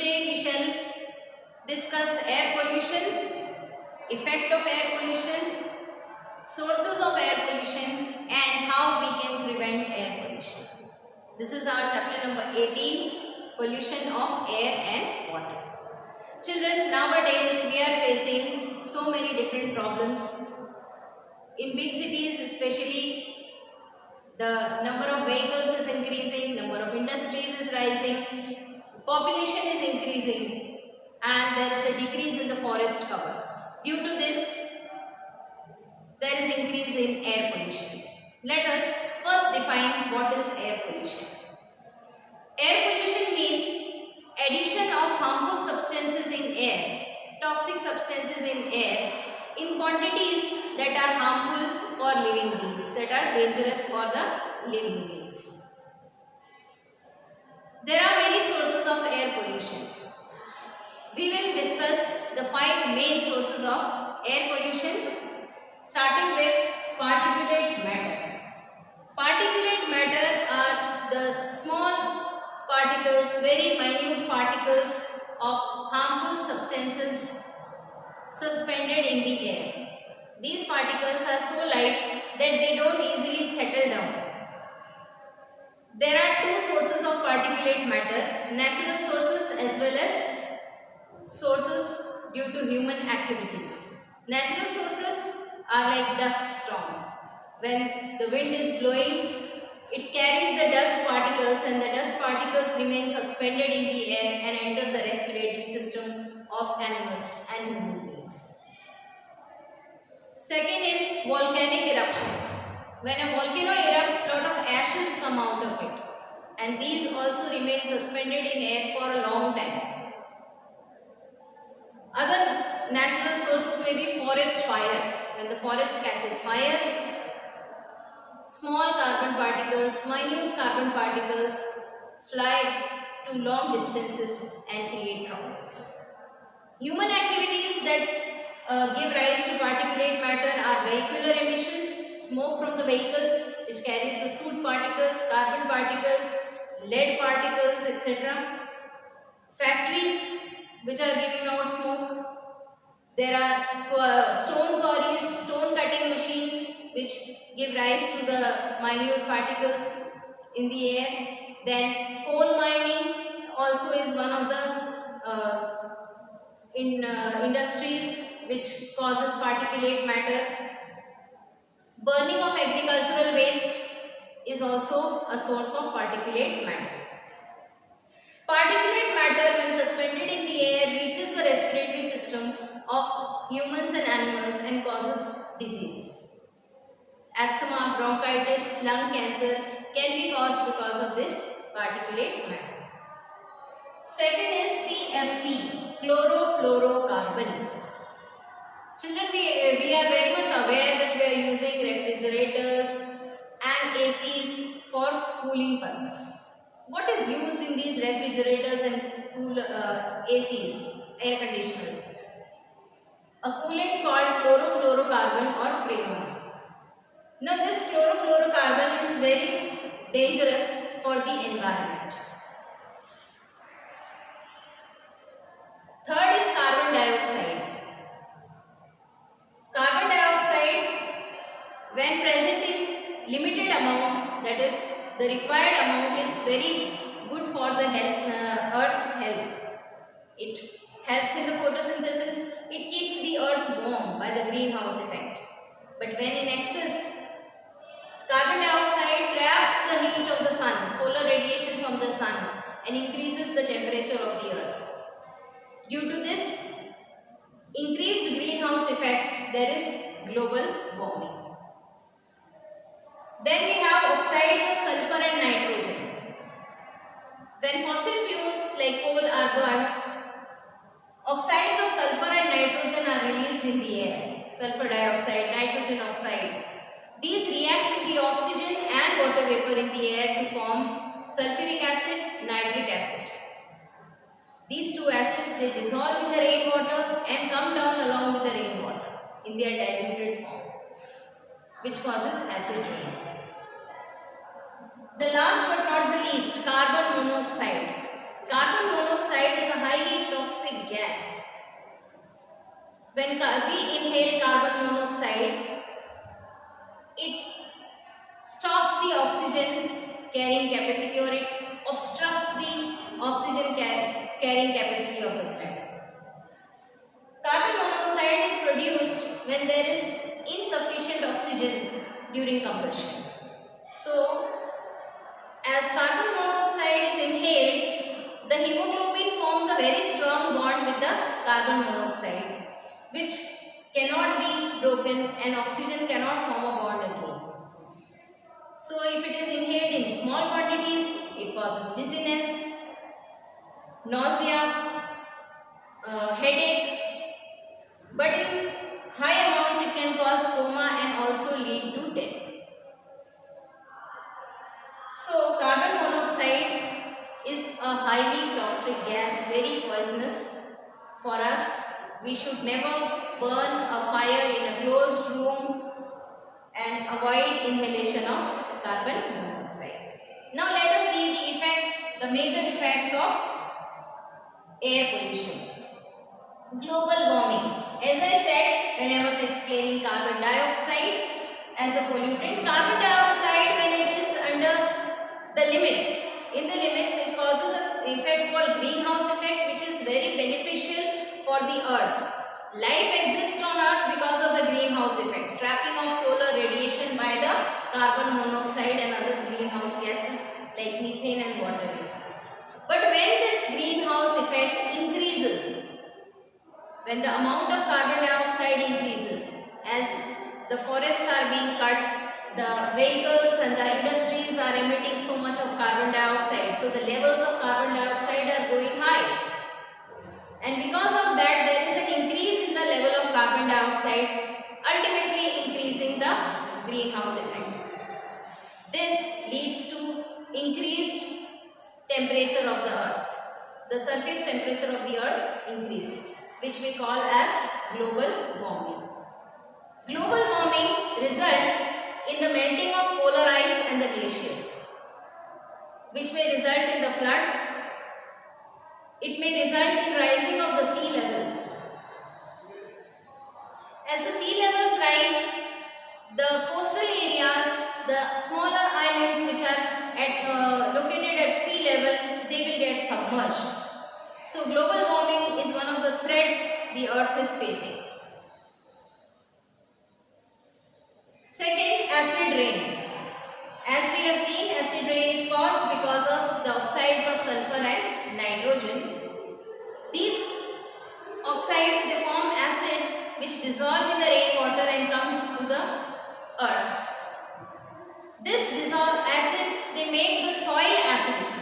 Today we shall discuss air pollution, effect of air pollution, sources of air pollution and how we can prevent air pollution. This is our chapter number 18, pollution of air and water. Children, nowadays we are facing so many different problems. In big cities especially, the number of vehicles is increasing, number of industries is rising, population is increasing and there is a decrease in the forest cover. Due to this, there is increase in air pollution. Let us first define what is air pollution. Air pollution means addition of harmful substances in air, toxic substances in air in quantities that are harmful for living beings, that are dangerous for the living beings. There are many sources of air pollution. We will discuss the 5 main sources of air pollution, starting with particulate matter. Particulate matter are the small particles, very minute particles of harmful substances suspended in the air. These particles are so light that they don't easily settle down. There are 2 sources of particulate matter, natural sources as well as sources due to human activities. Natural sources are like dust storm. When the wind is blowing, it carries the dust particles and the dust particles remain suspended in the air and enter the respiratory system of animals and human beings. Second is volcanic eruptions. When a volcano erupts, a lot of ashes come out of it and these also remain suspended in air for a long time. Other natural sources may be forest fire. When the forest catches fire, small carbon particles, minute carbon particles fly to long distances and create problems. Human activities that give rise to particulate matter are vehicular emissions, smoke from the vehicles which carries the soot particles, carbon particles, lead particles, etc. Factories which are giving out smoke. There are stone quarries, stone cutting machines which give rise to the minute particles in the air. Then coal minings also is one of the industries which causes particulate matter. Burning of agricultural waste is also a source of particulate matter. Particulate matter, when suspended in the air, reaches the respiratory system of humans and animals and causes diseases. Asthma, bronchitis, lung cancer can be caused because of this particulate matter. Second is CFC, chlorofluorocarbon. Children, we are very much aware that we are using refrigerators and ACs for cooling purpose. What is used in these refrigerators and ACs, air conditioners? A coolant called chlorofluorocarbon or freon. Now this chlorofluorocarbon is very dangerous for the environment. Third is carbon dioxide. Carbon dioxide, when present in limited amount, that is the required amount, is very good for the Earth's health. It helps in the photosynthesis. It keeps the Earth warm by the greenhouse effect. But when in excess, carbon dioxide traps the heat of the sun, solar radiation from the sun, and increases the temperature of the Earth. Due to this increased greenhouse effect, there is global warming. Then we have oxides of sulfur and nitrogen. When fossil fuels like coal are burnt, oxides of sulfur and nitrogen are released in the air. Sulfur dioxide, nitrogen oxide. These react with the oxygen and water vapor in the air to form sulfuric acid, nitric acid. These 2 acids, they dissolve in the rainwater and come down along with the rainwater in their diluted form, which causes acid rain. The last but not the least, carbon monoxide. Carbon monoxide is a high gas. When we inhale carbon monoxide, it stops the oxygen carrying capacity, or it obstructs the oxygen carrying capacity of the plant. Carbon monoxide is produced when there is insufficient oxygen during combustion. So, as carbon monoxide is inhaled, the hemoglobin forms a very strong bond with the carbon monoxide, which cannot be broken, and oxygen cannot form a bond again. So, if it is inhaled in small quantities, it causes dizziness, nausea, headache, but in high amounts it can cause coma and also lead to death. So, carbon monoxide is a highly toxic gas, very poisonous for us. We should never burn a fire in a closed room and avoid inhalation of carbon monoxide. Now let us see the effects, the major effects of air pollution. Global warming. As I said when I was explaining carbon dioxide as a pollutant, carbon dioxide, when it is under the limits, in the limits, it causes an effect called greenhouse effect, which is very beneficial for the earth. Life exists on earth because of the greenhouse effect, trapping of solar radiation by the carbon monoxide and other greenhouse gases like methane and water vapor. But when this greenhouse effect increases, when the amount of carbon dioxide increases, as the forests are being cut, the vehicles and the industries are emitting so much of carbon dioxide, so the levels of carbon dioxide are going high. And because of that, there is an increase in the level of carbon dioxide, ultimately increasing the greenhouse effect. This leads to increased temperature of the earth. The surface temperature of the earth increases, which we call as global warming. Global warming results in the melting of polar ice and the glaciers, which may result in the flood. It may result in rising of the sea level. As the sea levels rise, the coastal areas, the smaller islands which are located at sea level, they will get submerged. So, global warming is one of the threats the earth is facing. Second, acid rain. As we have seen, acid rain is caused because of the oxides of sulfur and nitrogen. These oxides, they form acids which dissolve in the rainwater and come to the earth. These dissolved acids, they make the soil acidic,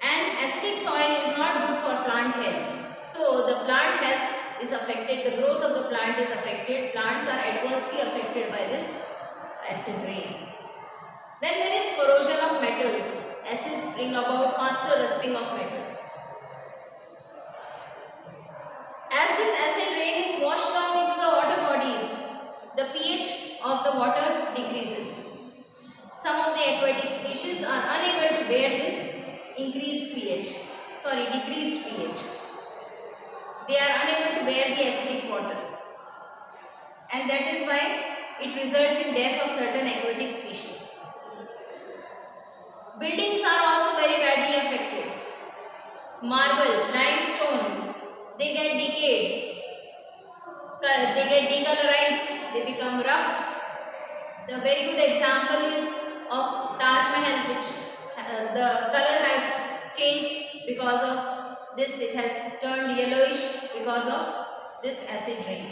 and acidic soil is not good for plant health. So the plant health is affected, the growth of the plant is affected, plants are adversely affected by this acid rain. Then there is corrosion of metals. Acids bring about faster rusting of metals. As this acid rain is washed down into the water bodies, the pH of the water decreases. Some of the aquatic species are unable to bear this decreased pH. They are unable to bear the acidic water, and that is why it results in death of certain aquatic species. Buildings are also very badly affected. Marble, limestone, they get decayed, they get decolorized, they become rough. The very good example is of Taj Mahal, which the color has changed because of this. It has turned yellowish because of this acid rain.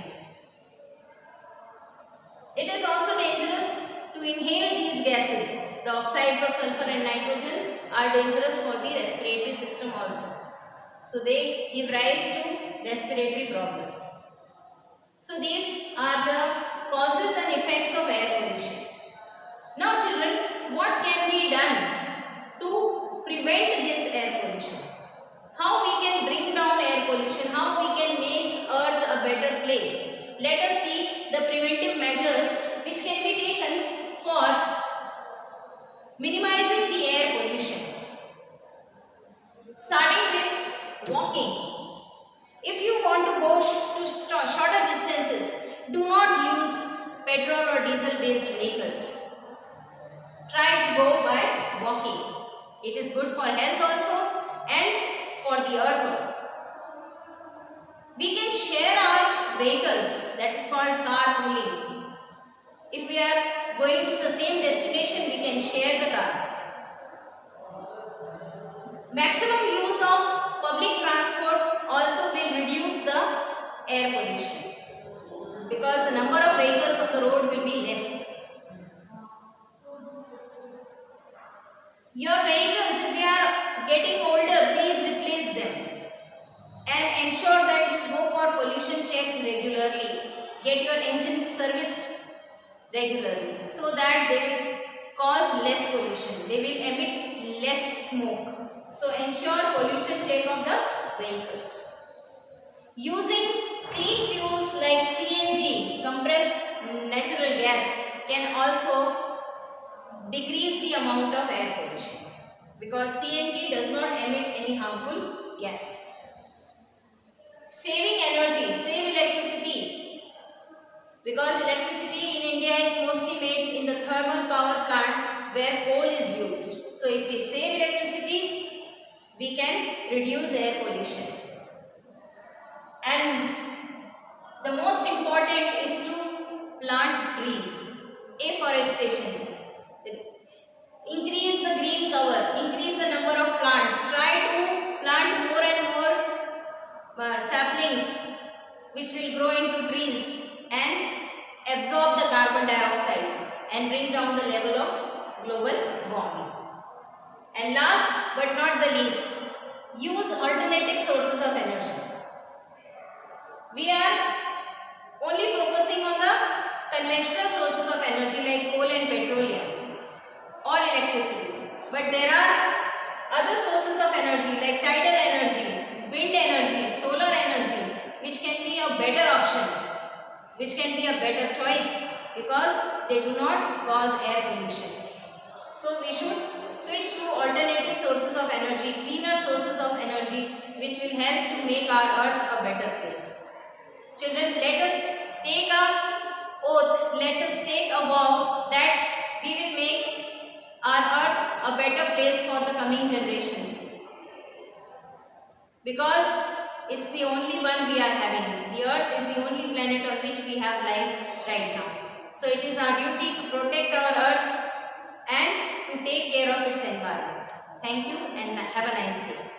It is also dangerous to inhale these gases. The oxides of sulfur and nitrogen are dangerous for the respiratory system also. So they give rise to respiratory problems. So these are the causes and effects of air pollution. Now children, what can be done to prevent this air pollution? How we can bring down air pollution? How we can make earth a better place? Let us see the preventive measures which can be taken for minimizing the air pollution. Starting with walking. want to go to shorter distances, do not use petrol or diesel based vehicles. Try to go by walking. It is good for health also and for the earth also. We can share our vehicles, that is called carpooling. If we are going to the same destination, we can share the car. Maximum use of public transport also will reduce the air pollution because the number of vehicles on the road will be less. Your vehicles, if they are getting older, please replace them and ensure that you go for pollution check regularly. Get your engines serviced regularly so that they will cause less pollution. They will emit less smoke. So ensure pollution check of the vehicles. Using clean fuels like CNG, compressed natural gas, can also decrease the amount of air pollution because CNG does not emit any harmful gas. Saving energy, save electricity because electricity in India is mostly made in the thermal power plants where coal is used. So if we save electricity, we can reduce air pollution. And the most important is to plant trees, afforestation. Increase the green cover, increase the number of plants. Try to plant more and more saplings which will grow into trees and absorb the carbon dioxide and bring down the level of global warming. And last but not the least, use alternative sources of energy. We are only focusing on the conventional sources of energy like coal and petroleum or electricity. But there are other sources of energy like tidal energy, wind energy, solar energy, which can be a better option, which can be a better choice because they do not cause air pollution. So we should switch to alternative sources of energy, cleaner sources of energy, which will help to make our earth a better place. Children, let us take a oath, let us take a vow that we will make our earth a better place for the coming generations. Because it's the only one we are having. The earth is the only planet on which we have life right now. So it is our duty to protect our earth and to take care of its environment. Thank you and have a nice day.